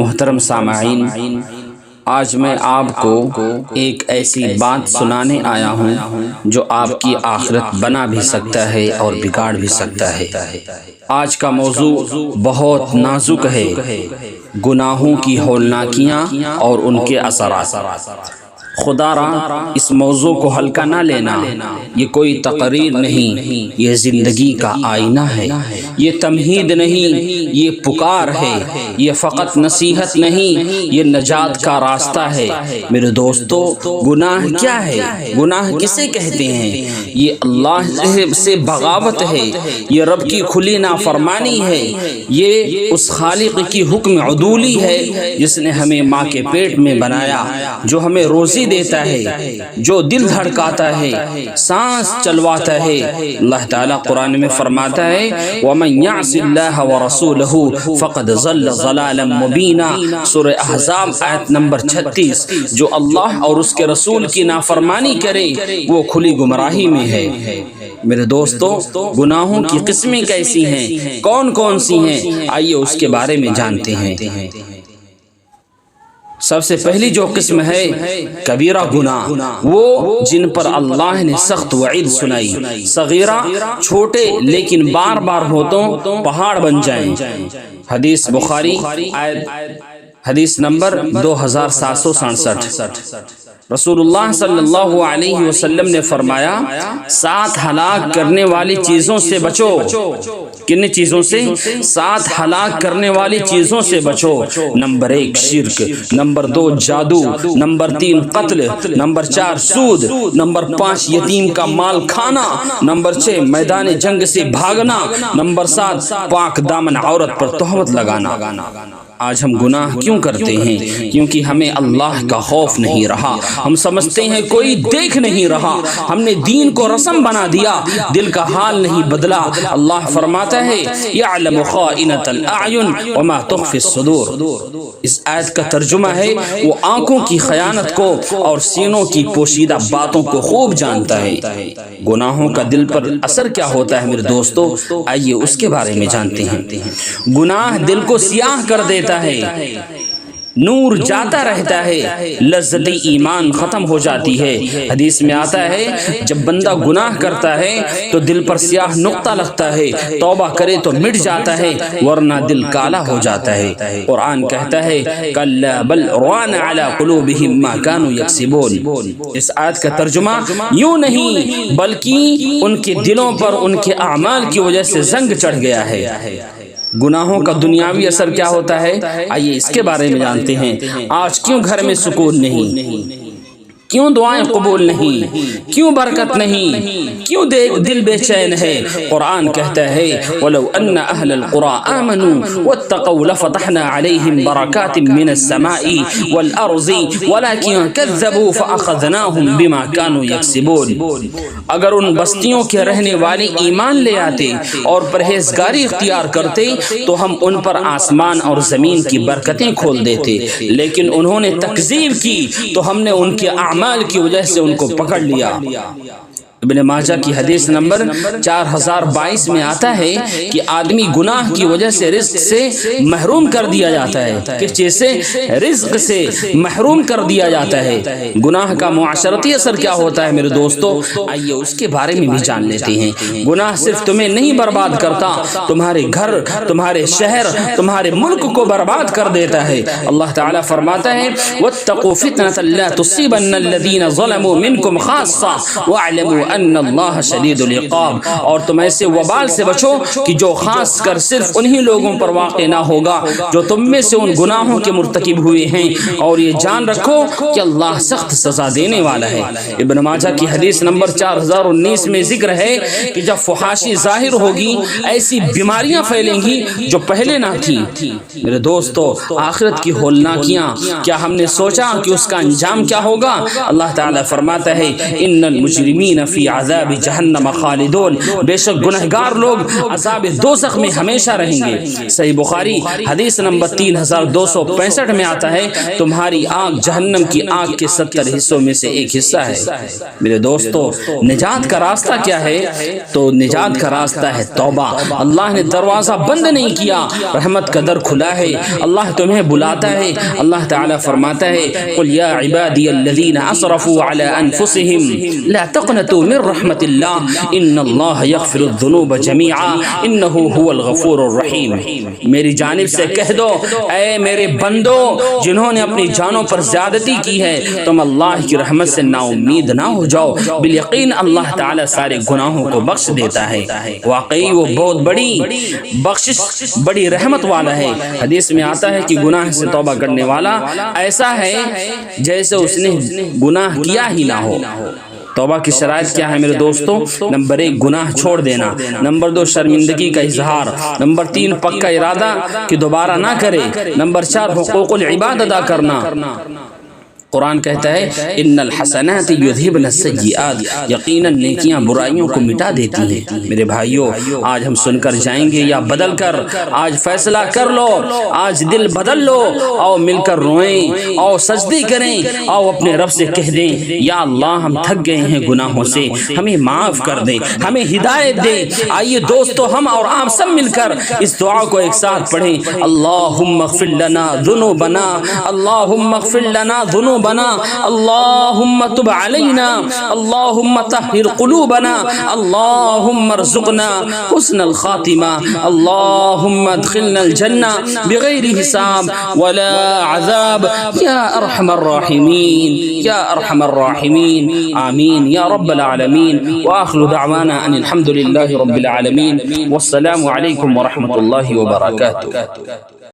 محترم سامعین، آج میں آپ کو ایک ایسی بات سنانے آیا ہوں جو آپ کی آخرت بنا بھی سکتا ہے اور بگاڑ بھی سکتا ہے۔ آج کا موضوع بہت نازک ہے، گناہوں کی ہولناکیاں اور ان کے اثرات۔ خدا را اس موضوع کو ہلکا نہ لینا، یہ کوئی تقریر نہیں، یہ زندگی کا آئینہ ہے، یہ تمہید نہیں، یہ پکار ہے، یہ فقط نصیحت نہیں، یہ نجات کا راستہ ہے۔ میرے دوستو، گناہ کیا ہے؟ گناہ کسے کہتے ہیں؟ یہ اللہ سے بغاوت ہے، یہ رب کی کھلی نافرمانی ہے، یہ اس خالق کی حکم عدولی ہے جس نے ہمیں ماں کے پیٹ میں بنایا، جو ہمیں روزی دیتا ہے، جو دل دھڑکاتا ہے، سانس چلواتا ہے۔ اللہ تعالیٰ قرآن میں فرماتا ہے وَمَن يَعْصِ اللَّهَ وَرَسُولَهُ فَقَدْ ضَلَّ ضَلَالًا مُبِينًا، سورہ احزاب آیت نمبر 36۔ جو اللہ اور اس کے رسول کی نافرمانی کرے وہ کھلی گمراہی میں ہے۔ میرے دوستو، گناہوں کی قسمیں کیسی ہیں، کون کون سی ہیں، آئیے اس کے بارے میں جانتے ہیں۔ سب سے پہلی جو قسم ہے کبیرہ گناہ، وہ جن پر اللہ نے سخت وعید سنائی۔ صغیرہ چھوٹے لیکن بار بار ہو تو پہاڑ بن جائیں۔ حدیث بخاری حدیث نمبر 2767۔ رسول اللہ صلی اللہ علیہ وسلم نے فرمایا 7 ہلاک کرنے والی چیزوں سے بچو۔ کن چیزوں سے؟ 7 ہلاک کرنے والی چیزوں سے بچو۔ نمبر 1 شرک، نمبر 2 جادو، نمبر 3 قتل، نمبر 4 سود، نمبر 5 یتیم کا مال کھانا، نمبر 6 میدان جنگ سے بھاگنا، نمبر 7 پاک دامن عورت پر تہمت لگانا۔ آج ہم گناہ کیوں کرتے ہیں؟ کیونکہ ہمیں اللہ کا خوف نہیں رہا، ہم سمجھتے ہیں کوئی دیکھ نہیں رہا، ہم نے دین کو رسم بنا دیا، دل کا حال نہیں بدلا۔ اللہ فرماتا ہے یعلم خائنۃ الاعین وما تخفی الصدور۔ اس آیت کا ترجمہ ہے وہ آنکھوں کی خیانت کو اور سینوں کی پوشیدہ باتوں کو خوب جانتا ہے۔ گناہوں کا دل پر اثر کیا ہوتا ہے میرے دوستو؟ آئیے اس کے بارے میں جانتے ہیں۔ گناہ دل کو سیاہ کر دیتا ہے، نور جاتا رہتا ہے، لذت ایمان ختم ہو جاتی ہے۔ حدیث میں آتا ہے جب بندہ گناہ کرتا ہے تو دل پر سیاہ نقطہ لگتا ہے، توبہ کرے تو مٹ جاتا ہے ورنہ دل کالا ہو جاتا ہے۔ قرآن کہتا ہے کلا بل ران علی قلوبہم ما کانوا یکسبون۔ اس آیت کا ترجمہ یوں نہیں بلکہ ان کے دلوں پر ان کے اعمال کی وجہ سے زنگ چڑھ گیا ہے۔ گناہوں کا دنیاوی اثر کیا ہوتا ہے؟ آئیے اس کے بارے میں جانتے ہیں۔ آج کیوں گھر میں سکون نہیں؟ کیوں دعائیں قبول نہیں؟ کیوں برکت نہیں؟ کیوں دل بے چین ہے؟ قرآن کہتا ہے وَلَوْ أَنَّ أَهْلَ الْقُرَىٰ آمَنُوا وَاتَّقَوْا لَفَتَحْنَا عَلَيْهِمْ بَرَكَاتٍ مِّنَ السَّمَاءِ وَالْأَرْضِ وَلَكِنْ كَذَّبُوا فَأَخَذْنَاهُمْ بِمَا كَانُوا يَكْسِبُونَ۔ اگر ان بستیوں کے رہنے والے ایمان لے آتے اور پرہیزگاری اختیار کرتے تو ہم ان پر آسمان اور زمین کی برکتیں کھول دیتے، لیکن انہوں نے تکذیب کی تو ہم نے ان کے اعمال کی وجہ سے ان کو پکڑ لیا۔ ابن ماجہ کی حدیث نمبر 4022 میں آتا ہے کہ آدمی گناہ کی وجہ سے رزق سے محروم کر دیا جاتا ہے۔ کس چیز سے؟ رزق سے محروم کر دیا جاتا ہے۔ گناہ کا معاشرتی اثر کیا ہوتا ہے میرے دوستو؟ آئیے اس کے بارے میں بھی جان لیتے ہیں۔ گناہ صرف تمہیں نہیں برباد کرتا، تمہارے گھر، تمہارے شہر، تمہارے ملک کو برباد کر دیتا ہے۔ اللہ تعالیٰ فرماتا ہے وَاتَّقُوا فِتْنَةً لَا تُصِيبَنَّ الَّذِينَ ظَلَمُوا مِنْكُمْ خَاصَّةً وَاعْلَمُوا ان اللہ شدید العقاب۔ اور تم ایسے وبال سے بچو کہ جو خاص کر صرف انہی لوگوں پر واقع نہ ہوگا جو تم میں سے ان گناہوں کے مرتکب ہوئے ہیں، اور یہ جان رکھو کہ اللہ سخت سزا دینے والا ہے۔ ابن ماجہ کی حدیث نمبر 4019 میں ذکر ہے کہ جب فحاشی ظاہر ہوگی ایسی بیماریاں پھیلیں گی جو پہلے نہ تھیں۔ میرے دوستو، آخرت کی ہولناکیاں، کیا ہم نے سوچا کہ اس کا انجام کیا ہوگا؟ اللہ تعالیٰ فرماتا ہے ان المجرمین فی فی عذاب جہنم خالدون، بے شک گنہگار لوگ عذاب دوزخ میں ہمیشہ رہیں گے۔ صحیح بخاری حدیث نمبر 3265 میں آتا ہے تمہاری آنکھ جہنم کی آنکھ کے 70 حصوں میں سے ایک حصہ ہے۔ میرے دوستو نجات کا راستہ کیا ہے؟ تو نجات کا راستہ ہے توبہ۔ اللہ نے دروازہ بند نہیں کیا، رحمت کا در کھلا ہے، اللہ تمہیں بلاتا ہے۔ اللہ تعالیٰ فرماتا ہے قل یا عبادی الذین اسرفوا علی انفسهم لا تقنطوا من رحمت اللہ ان اللہ یغفر الذنوب جميعا انہ هو الغفور الرحیم۔ میری جانب سے کہہ دو اے میرے بندو جنہوں نے اپنی جانوں پر زیادتی کی ہے، تم اللہ کی رحمت سے نا امید نہ ہو جاؤ، بالیقین اللہ تعالیٰ سارے گناہوں کو بخش دیتا ہے۔ واقعی وہ بہت بڑی بخشش، بڑی رحمت والا ہے۔ حدیث میں آتا ہے کہ گناہ سے توبہ کرنے والا ایسا ہے جیسے اس نے گناہ کیا ہی نہ ہو۔ توبہ کی شرائط کیا ہے میرے دوستو؟ نمبر 1 گناہ چھوڑ دینا، نمبر 2 شرمندگی کا اظہار، نمبر 3 پکا ارادہ کہ دوبارہ نہ کرے، نمبر 4 حقوق العباد ادا کرنا۔ قرآن کہتا ہے ان الحسنات یذہبن السیئات، یقیناً نیکیاں برائیوں کو مٹا دیتی ہیں۔ میرے بھائیوں آج ہم سن کر جائیں گے یا بدل کر؟ آج فیصلہ کر لو، آج دل بدل لو، آؤ مل کر روئیں، آؤ سجدے کریں، آؤ اپنے رب سے کہہ دیں یا اللہ ہم تھک گئے ہیں گناہوں سے، ہمیں معاف کر دیں، ہمیں ہدایت دے۔ آئیے دوستو ہم اور آپ سب مل کر اس دعا کو ایک ساتھ پڑھیں، اللہم اغفر لنا ذنوبنا، اللہم اغفر لنا ذنوبنا، اللهم تب علينا، اللهم طهر قلوبنا، اللهم ارزقنا حسن الخاتمة، اللهم ادخلنا الجنة بغير حساب ولا عذاب يا أرحم الراحمين يا أرحم الراحمين آمين يا رب العالمين۔ وآخر دعوانا أن الحمد لله رب العالمين، والسلام عليكم ورحمة الله وبركاته۔